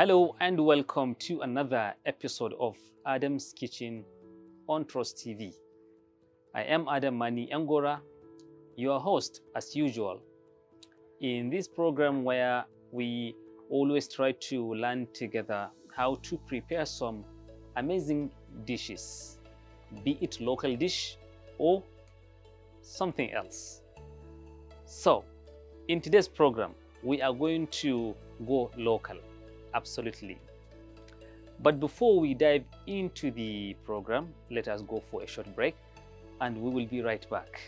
Hello and welcome to another episode of Adam's Kitchen on Trust TV. I am Adam Mani Angora, your host as usual. In this program where we always try to learn together how to prepare some amazing dishes, be it local dish or something else. So, in today's program, we are going to go local. Absolutely. But before we dive into the program, let us go for a short break and we will be right back.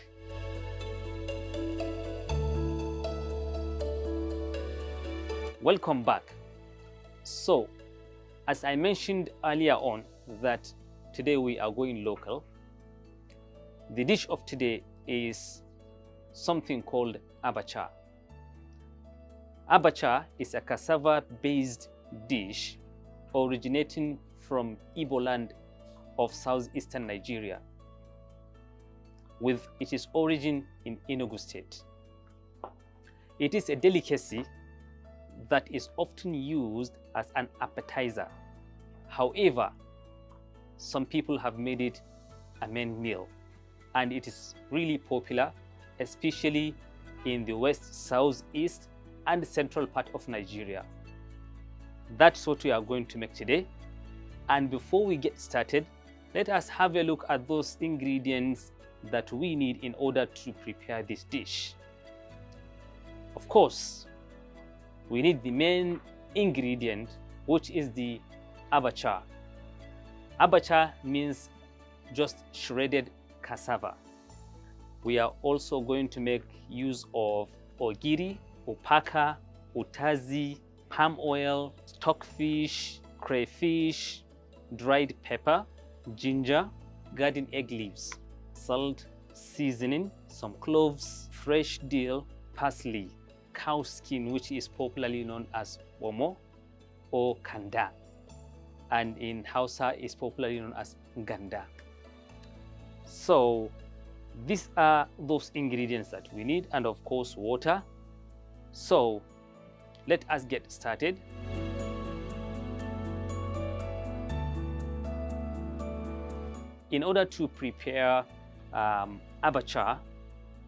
Welcome back. So, as I mentioned earlier on that today we are going local, the dish of today is something called Abacha. Abacha is a cassava-based dish originating from Igbo land of southeastern Nigeria, with its origin in Enugu State. It is a delicacy that is often used as an appetizer. However, some people have made it a main meal, and it is really popular, especially in the west, southeast, and central part of Nigeria. That's what we are going to make today. And before we get started, let us have a look at those ingredients that we need in order to prepare this dish. Of course, we need the main ingredient, which is the Abacha. Abacha means just shredded cassava. We are also going to make use of ogiri, opaka, utazi, palm oil, stockfish, crayfish, dried pepper, ginger, garden egg leaves, salt, seasoning, some cloves, fresh dill, parsley, cow skin, which is popularly known as omo or kanda, and in Hausa is popularly known as ganda. So these are those ingredients that we need, and of course water. So let us get started. In order to prepare Abacha,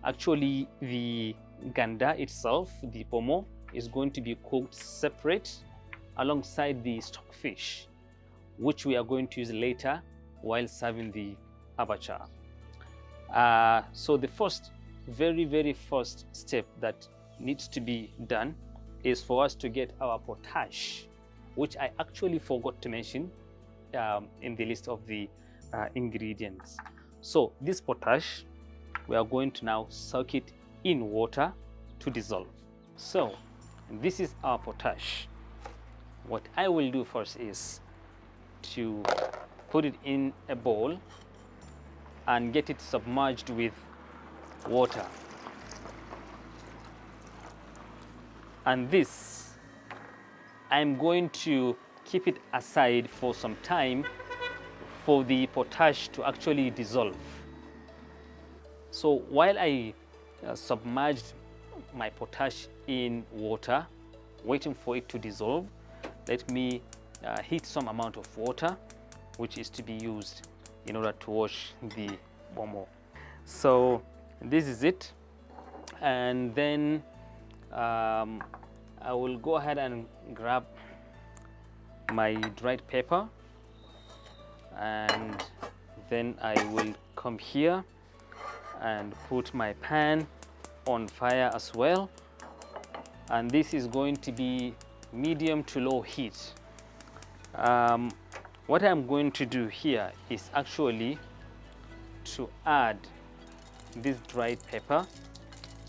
actually the ganda itself, the pomo, is going to be cooked separate alongside the stockfish, which we are going to use later while serving the Abacha. So the very first step that needs to be done is for us to get our potash, which I actually forgot to mention in the list of the ingredients. So this potash, we are going to now soak it in water to dissolve. So this is our potash. What I will do first is to put it in a bowl and get it submerged with water. And this, I'm going to keep it aside for some time for the potash to actually dissolve. So while I submerged my potash in water, waiting for it to dissolve, let me heat some amount of water, which is to be used in order to wash the pomo. So this is it, and then I will go ahead and grab my dried pepper, and then I will come here and put my pan on fire as well, and this is going to be medium to low heat. What I'm going to do here is actually to add this dried pepper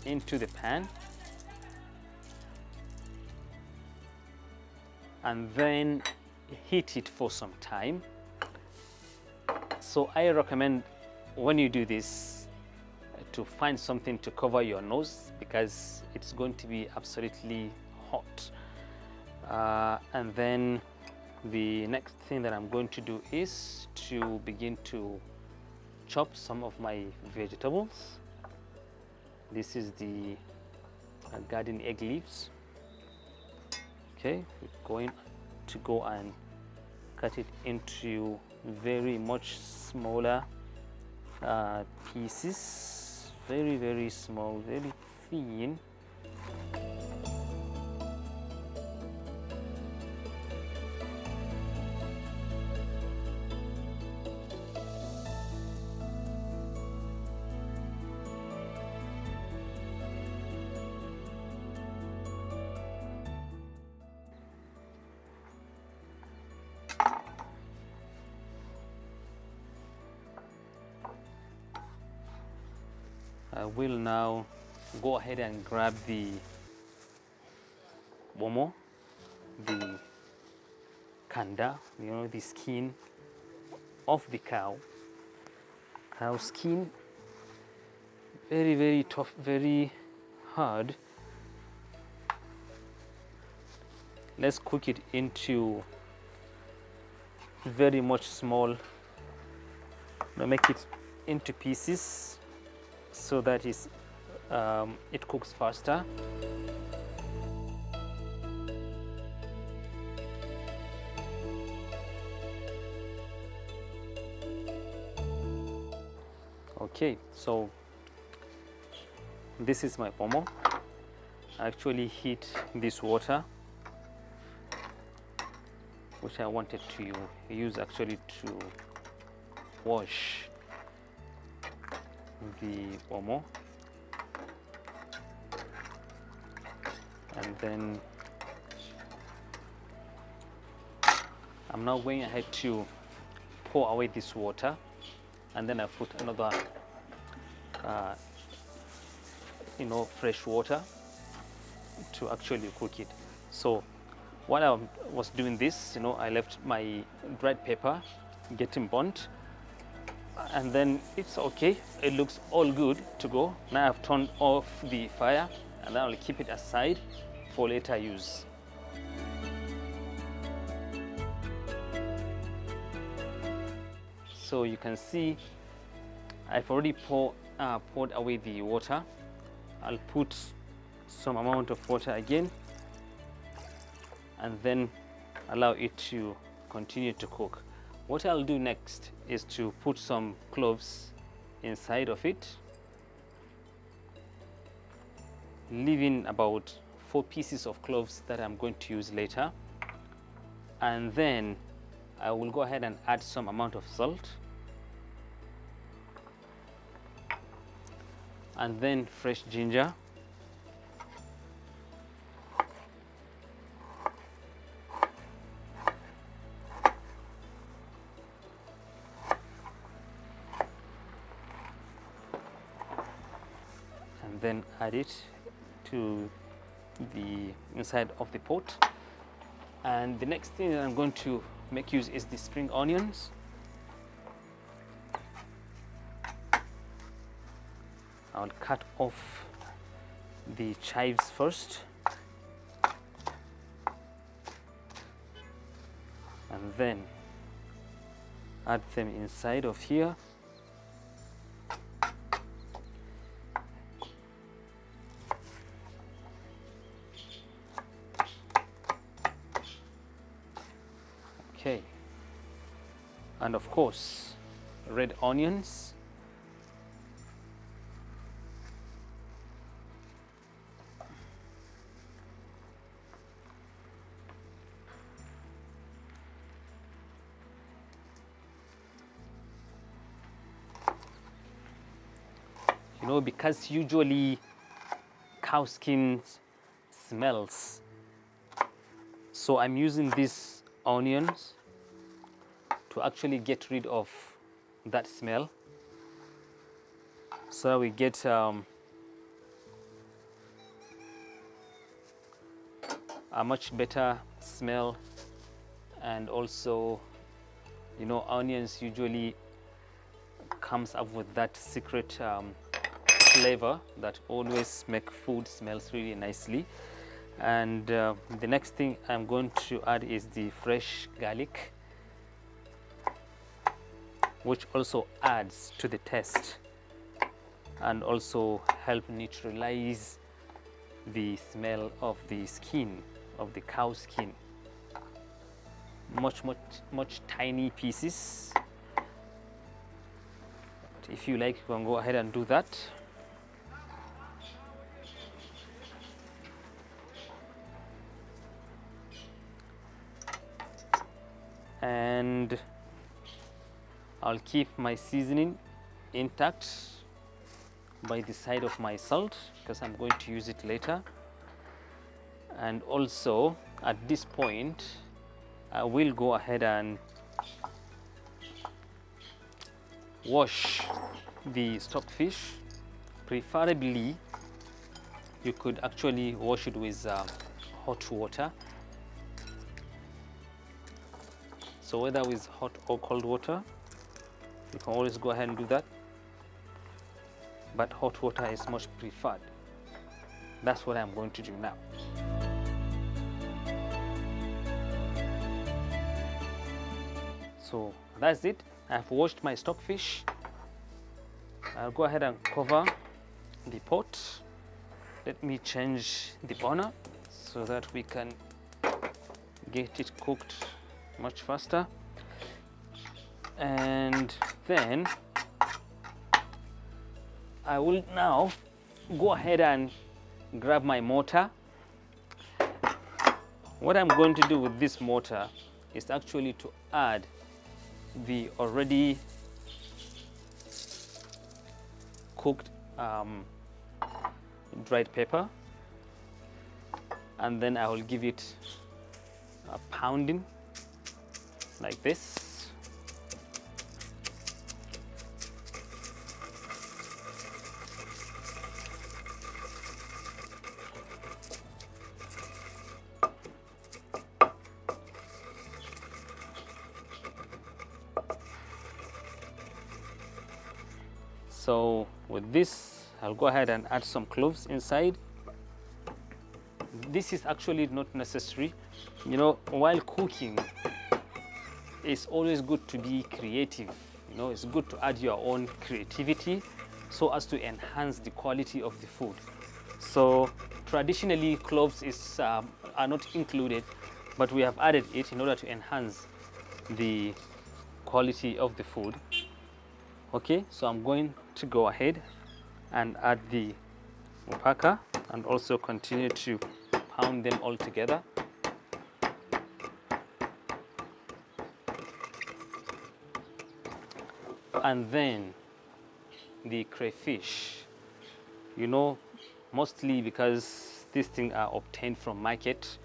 into the pan, and then heat it for some time. So I recommend when you do this to find something to cover your nose, because it's going to be absolutely hot. And then the next thing that I'm going to do is to begin to chop some of my vegetables. This is the garden egg leaves. Okay, we're going to go and cut it into very much smaller pieces, very small, very thin. I will now go ahead and grab the bomo, the kanda, you know, the skin of the cow skin. Very tough, very hard. Let's cook it into very much small. Now make it into pieces so that it cooks faster. Okay, so this is my pomo. I actually heat this water, which I wanted to use actually to wash the pomo, and then I'm now going ahead to pour away this water, and then I put another fresh water to actually cook it. So while I was doing this, I left my dried pepper getting burnt, and then it's okay, it looks all good to go. Now I've turned off the fire, and I'll keep it aside for later use. So you can see I've already poured away the water. I'll put some amount of water again, and then allow it to continue to cook. What I'll do next is to put some cloves inside of it, leaving about 4 pieces of cloves that I'm going to use later. And then I will go ahead and add some amount of salt, and then fresh ginger, and then add it to the inside of the pot. And the next thing that I'm going to make use is the spring onions. I'll cut off the chives first, and then add them inside of here. Okay, and of course red onions. Because usually cow skin smells, so I'm using these onions to actually get rid of that smell, so we get a much better smell. And also, onions usually comes up with that secret flavor that always make food smells really nicely. And the next thing I'm going to add is the fresh garlic, which also adds to the taste and also help neutralize the smell of the skin, of the cow skin. much tiny pieces. But if you like, you can go ahead and do that. And I'll keep my seasoning intact by the side of my salt because I'm going to use it later. And also at this point I will go ahead and wash the stockfish. Preferably you could actually wash it with hot water. So whether with hot or cold water, you can always go ahead and do that, but hot water is much preferred. That's what I'm going to do now. So that's it. I've washed my stockfish. I'll go ahead and cover the pot. Let me change the burner so that we can get it cooked much faster. And then I will now go ahead and grab my mortar. What I'm going to do with this mortar is actually to add the already cooked dried pepper, and then I will give it a pounding like this. So with this, I'll go ahead and add some cloves inside. This is actually not necessary. You know, while cooking, it's always good to be creative. You know, it's good to add your own creativity so as to enhance the quality of the food. So traditionally, cloves are not included, but we have added it in order to enhance the quality of the food. Okay, so I'm going to go ahead and add the Abacha and also continue to pound them all together. And then the crayfish, you know, mostly because these things are obtained from market,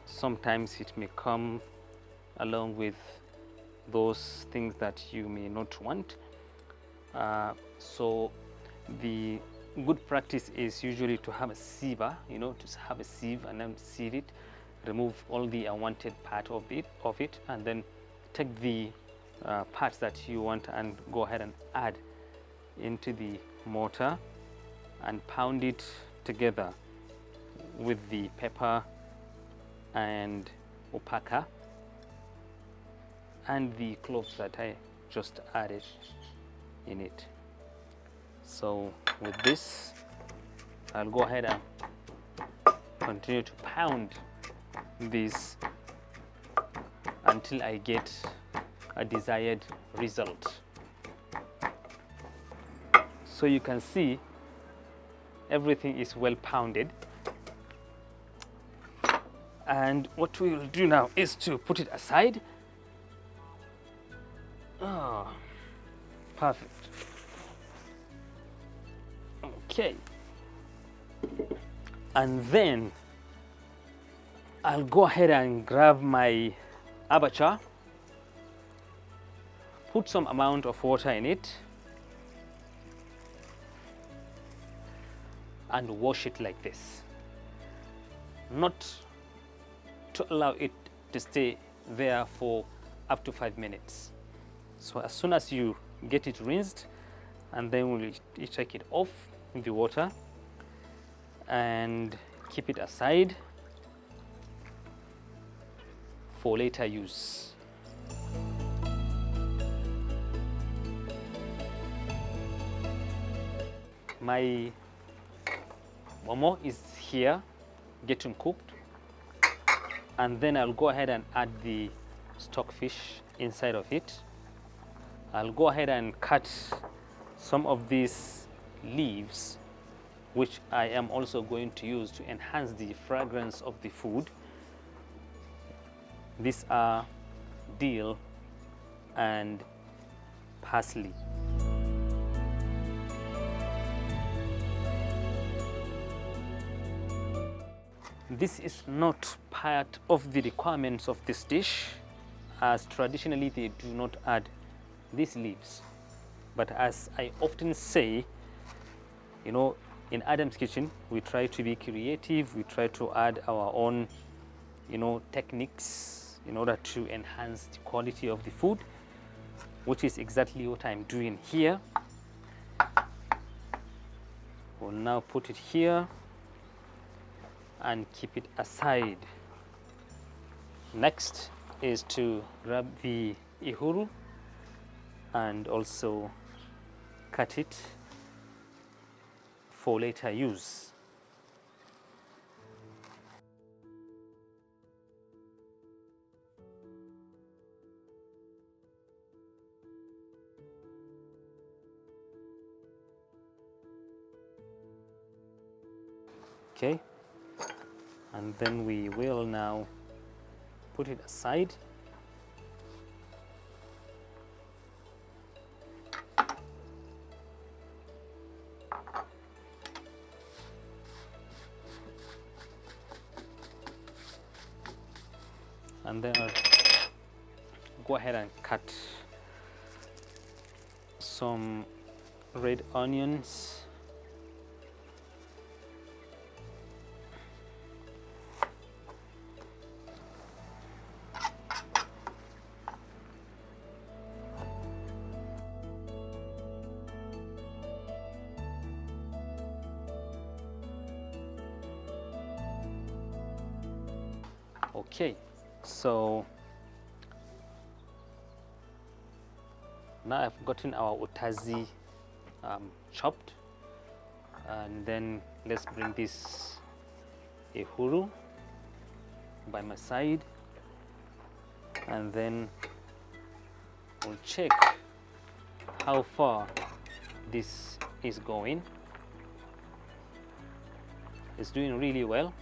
sometimes it may come along with those things that you may not want. So the good practice is usually to have a siever, you know, to have a sieve and then sieve it, remove all the unwanted part of it, and then take the parts that you want and go ahead and add into the mortar and pound it together with the pepper and Abacha and the cloves that I just added in it. So with this, I'll go ahead and continue to pound this until I get a desired result. So you can see everything is well pounded. And what we will do now is to put it aside. Oh, perfect. Okay. And then I'll go ahead and grab my Abacha, put some amount of water in it, and wash it like this. Not to allow it to stay there for up to 5 minutes. So as soon as you get it rinsed, and then we'll take it off in the water and keep it aside for later use. My momo is here getting cooked. and then I'll go ahead and add the stockfish inside of it. I'll go ahead and cut some of these leaves, which I am also going to use to enhance the fragrance of the food. These are dill and parsley. This is not part of the requirements of this dish, as traditionally they do not add these leaves. But as I often say, you know, in Adam's Kitchen, we try to be creative, we try to add our own, you know, techniques in order to enhance the quality of the food, which is exactly what I'm doing here. We'll now put it here and keep it aside. Next is to grab the ihuru and also cut it for later use. Okay, and then we will now put it aside. And then I'll go ahead and cut some red onions. Okay, so now I've gotten our utazi chopped, and then let's bring this ehuru by my side, and then we'll check how far this is going. It's doing really well.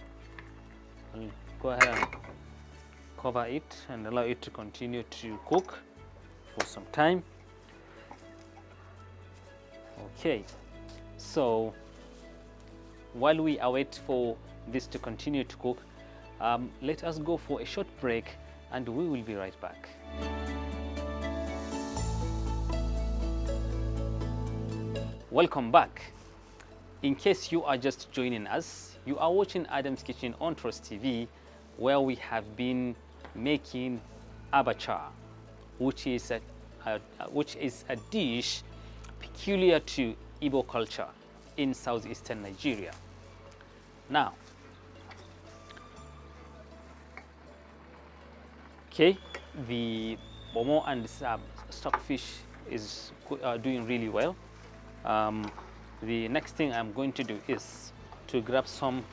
I'll go ahead and cover it and allow it to continue to cook for some time. Okay, so while we await for this to continue to cook, let us go for a short break and we will be right back. Welcome back. In case you are just joining us, you are watching Adam's Kitchen on Trust TV, where we have been making Abacha, which is a dish peculiar to Igbo culture in southeastern Nigeria. Now, okay, the bomo and stockfish is doing really well. The next thing I'm going to do is to grab some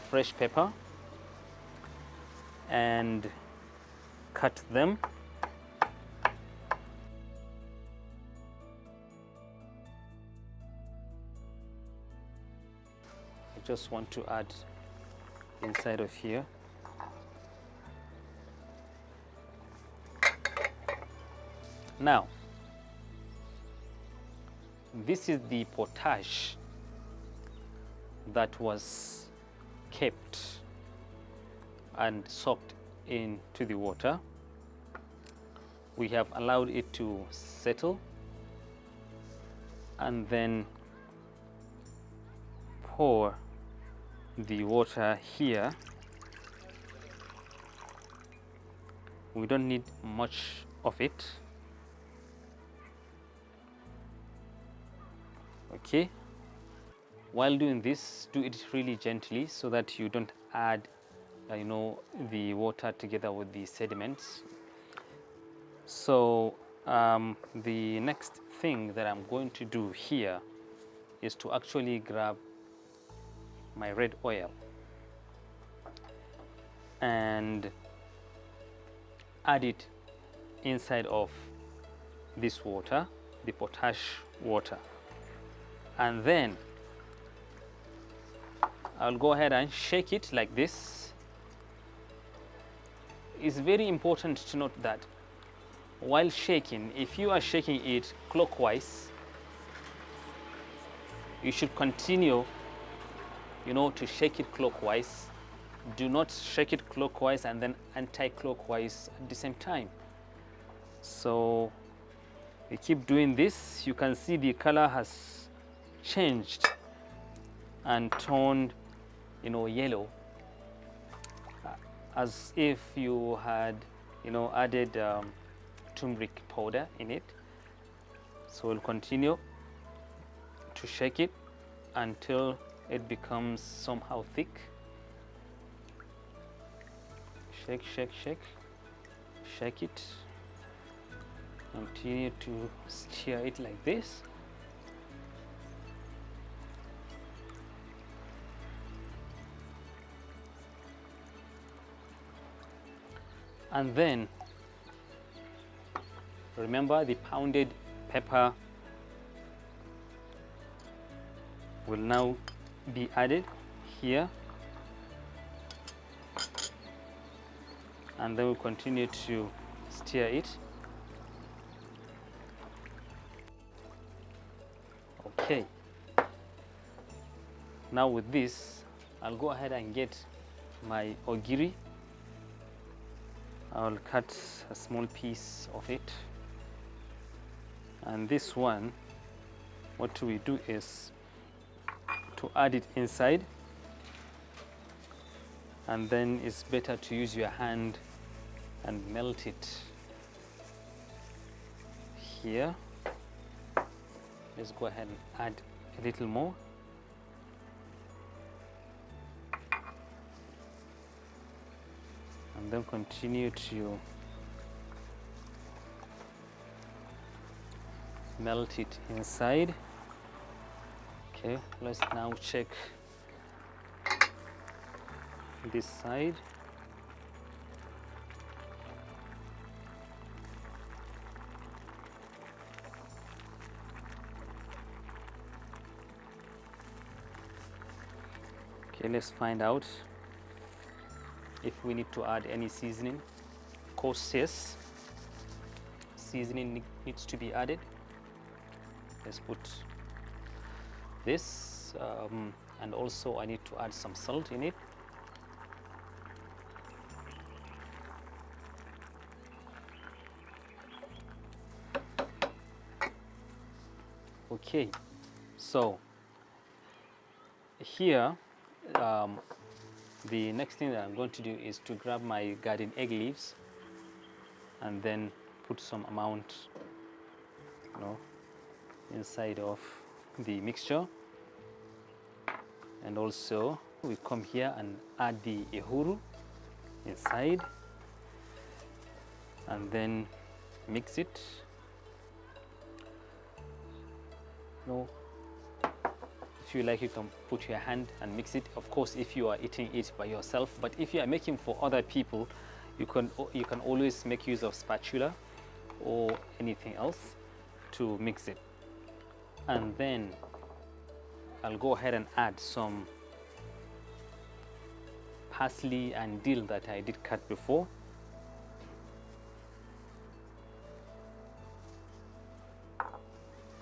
fresh pepper and cut them. I just want to add inside of here. Now, this is the potash that was kept and soaked into the water. We have allowed it to settle and then pour the water here. We don't need much of it. Okay, while doing this, do it really gently so that you don't add the water together with the sediments. So the next thing that I'm going to do here is to actually grab my red oil. and add it inside of this water, the potash water, and then I'll go ahead and shake it like this. It's very important to note that while shaking, if you are shaking it clockwise, you should continue, to shake it clockwise. Do not shake it clockwise and then anti-clockwise at the same time. So we keep doing this. You can see the color has changed and turned, yellow, as if you had, added turmeric powder in it. So we'll continue to shake it until it becomes somehow thick. Shake, shake, shake, shake it. Continue to stir it like this. And then remember, the pounded pepper will now be added here, and then we'll continue to stir it. Okay, now with this, I'll go ahead and get my ogiri. I'll cut a small piece of it, and this one, what we do is to add it inside, and then it's better to use your hand and melt it here. Let's go ahead and add a little more. And then continue to melt it inside. Okay, let's now check this side. Okay, let's find out if we need to add any seasoning. Of course, yes, seasoning needs to be added. Let's put this, and also I need to add some salt in it. Okay, so here the next thing that I'm going to do is to grab my garden egg leaves and then put some amount, inside of the mixture. And also we come here and add the ehuru inside, and then mix it. If you like, you can put your hand and mix it. Of course, if you are eating it by yourself, but if you are making for other people, you can always make use of spatula or anything else to mix it. And then I'll go ahead and add some parsley and dill that I did cut before.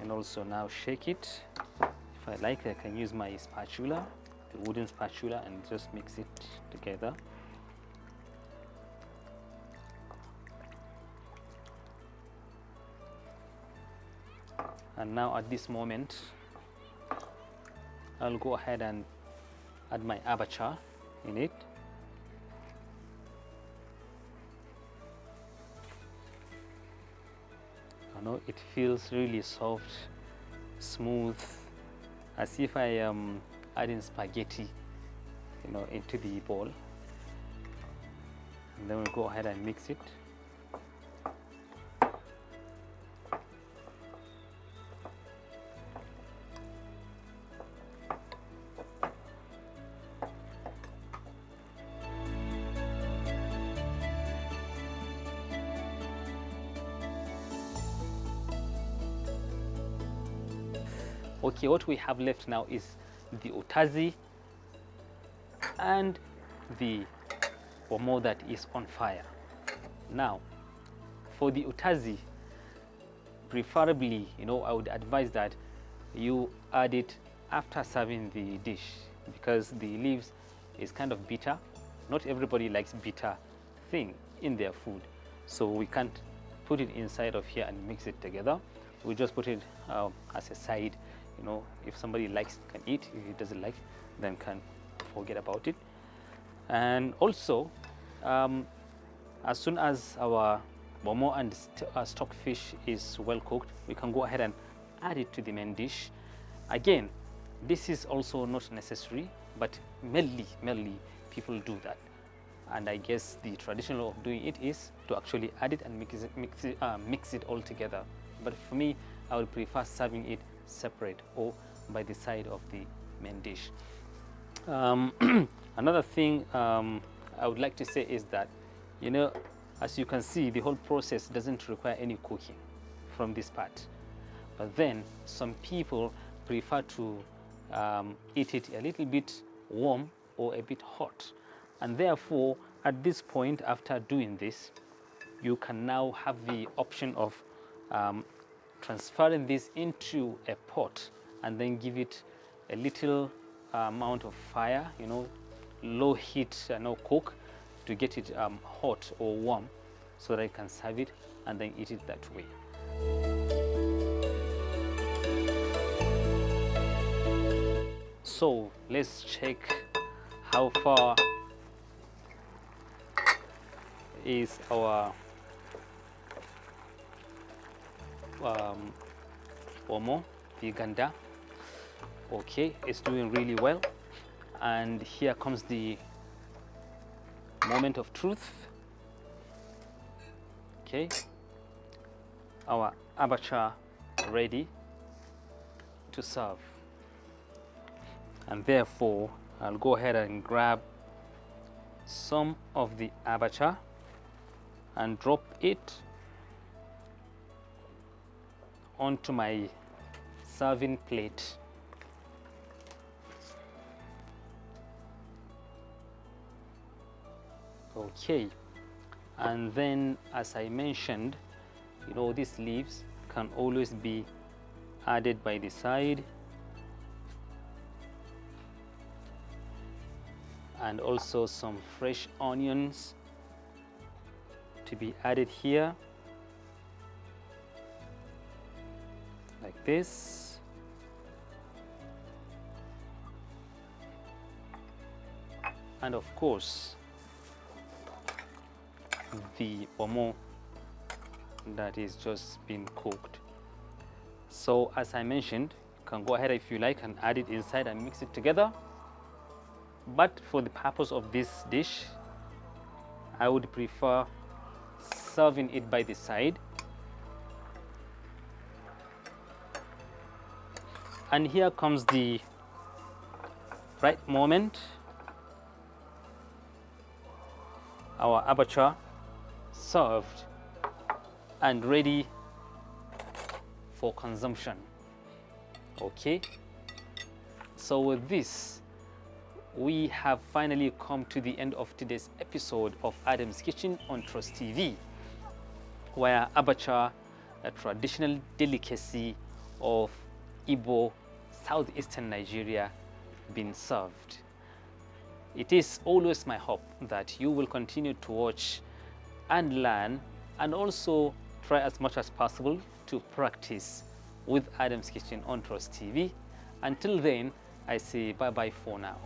And also now shake it. If I like, I can use my spatula, the wooden spatula, and just mix it together. And now at this moment, I'll go ahead and add my abacha in it. I know it feels really soft, smooth, as if I am adding spaghetti, into the bowl. And then we'll go ahead and mix it. Okay, what we have left now is the utazi and the omo that is on fire. Now, for the utazi, preferably, I would advise that you add it after serving the dish, because the leaves is kind of bitter. Not everybody likes bitter thing in their food, so we can't put it inside of here and mix it together. We just put it as a side. If somebody likes, can eat. If he doesn't like, then can forget about it. And also, as soon as our momo and stockfish is well cooked, we can go ahead and add it to the main dish. Again, this is also not necessary, but mainly people do that. And I guess the traditional of doing it is to actually add it and mix it all together. But for me, I would prefer serving it separate or by the side of the main dish. Another thing I would like to say is that, as you can see, the whole process doesn't require any cooking from this part. But then some people prefer to eat it a little bit warm or a bit hot. And therefore, at this point, after doing this, you can now have the option of transferring this into a pot and then give it a little amount of fire, low heat, cook, to get it hot or warm, so that I can serve it and then eat it that way. So let's check how far is our omo, the ganda. Okay, it's doing really well. And here comes the moment of truth. Okay, our abacha ready to serve. And therefore, I'll go ahead and grab some of the abacha and drop it onto my serving plate. Okay, and then, as I mentioned, these leaves can always be added by the side, and also some fresh onions to be added here, like this. And of course, the omo that is just been cooked. So as I mentioned, you can go ahead if you like and add it inside and mix it together. But for the purpose of this dish, I would prefer serving it by the side. And here comes the right moment. Our abacha served and ready for consumption. Okay, so with this, we have finally come to the end of today's episode of Adam's Kitchen on Trust TV, where abacha, a traditional delicacy of Igbo, southeastern Nigeria, been served. It is always my hope that you will continue to watch and learn, and also try as much as possible to practice with Adam's Kitchen on Trust TV. Until then, I say bye-bye for now.